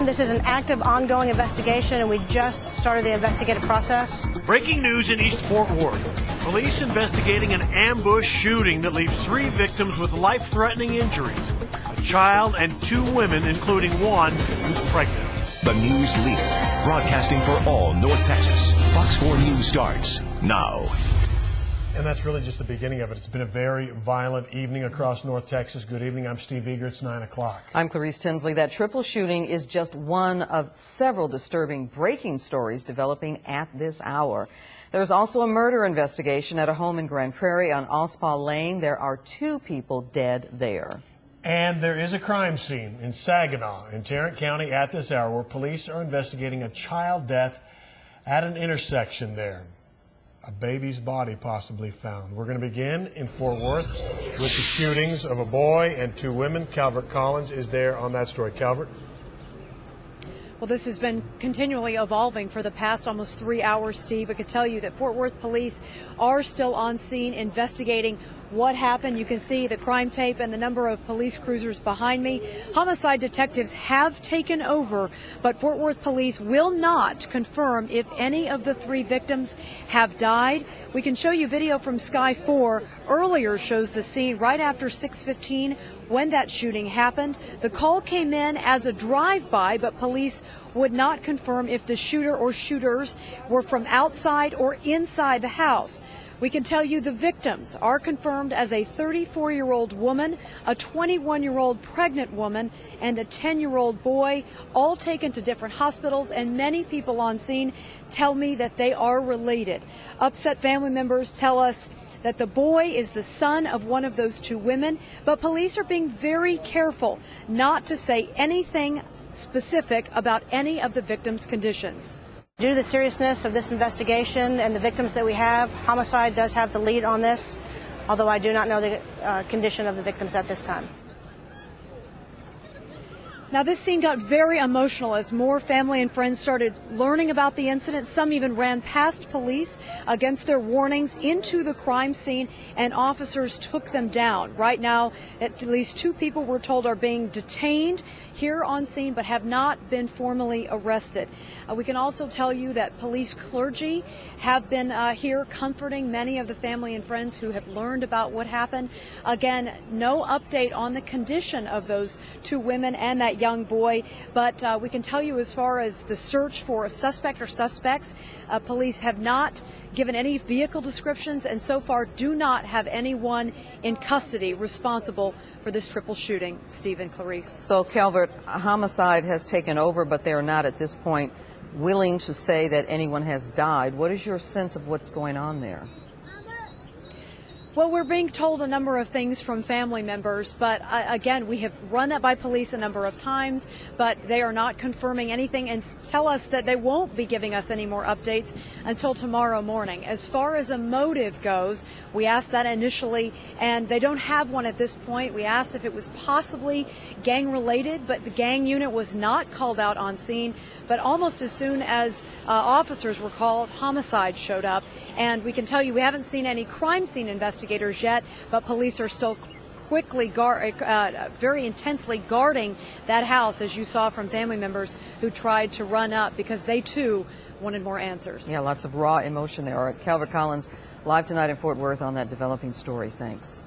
This is an active, ongoing investigation, and we just started the investigative process. Breaking news in East Fort Worth. Police investigating an ambush shooting that leaves 3 victims with life-threatening injuries. A child and 2 women, including one who's pregnant. The news leader, broadcasting for all North Texas. Fox 4 News starts now. And that's really just the beginning of it. It's been a very violent evening across North Texas. Good evening. I'm Steve Eager. It's 9 o'clock. I'm Clarice Tinsley. That triple shooting is just one of several disturbing breaking stories developing at this hour. There's also a murder investigation at a home in Grand Prairie on Ospaw Lane. There are 2 people dead there. And there is a crime scene in Saginaw in Tarrant County at this hour where police are investigating a child death at an intersection there. A baby's body possibly found. We're going to begin in Fort Worth with the shootings of a boy and 2 women. Calvert Collins is there on that story. Calvert? Well, this has been continually evolving for the past almost 3 hours, Steve. I could tell you that Fort Worth police are still on scene investigating what happened. You can see the crime tape and the number of police cruisers behind me. Homicide detectives have taken over, but Fort Worth police will not confirm if any of the 3 victims have died. We can show you video from Sky 4. Earlier shows the scene right after 6:15 when that shooting happened. The call came in as a drive-by, but police would not confirm if the shooter or shooters were from outside or inside the house. We can tell you the victims are confirmed as a 34-year-old woman, a 21-year-old pregnant woman, and a 10-year-old boy, all taken to different hospitals, and many people on scene tell me that they are related. Upset family members tell us that the boy is the son of one of those 2 women, but police are being very careful not to say anything specific about any of the victims' conditions. Due to the seriousness of this investigation and the victims that we have, homicide does have the lead on this, although I do not know the condition of the victims at this time. Now, this scene got very emotional as more family and friends started learning about the incident. Some even ran past police against their warnings into the crime scene, and officers took them down. Right now, at least 2 people, we're told, are being detained here on scene but have not been formally arrested. We can also tell you that police clergy have been here comforting many of the family and friends who have learned about what happened. Again, no update on the condition of those 2 women and that young boy, but we can tell you as far as the search for a suspect or suspects, police have not given any vehicle descriptions and so far do not have anyone in custody responsible for this triple shooting. Steve and Clarice. So, Calvert, homicide has taken over, but they are not at this point willing to say that anyone has died. What is your sense of what's going on there? Well, we're being told a number of things from family members, but again, we have run that by police a number of times, but they are not confirming anything and tell us that they won't be giving us any more updates until tomorrow morning. As far as a motive goes, we asked that initially, and they don't have one at this point. We asked if it was possibly gang-related, but the gang unit was not called out on scene. But almost as soon as officers were called, homicide showed up, and we can tell you we haven't seen any crime scene investigators yet, but police are still quickly, very intensely guarding that house, as you saw from family members who tried to run up because they too wanted more answers. Yeah, lots of raw emotion there. All right, Calvert Collins, live tonight in Fort Worth on that developing story. Thanks.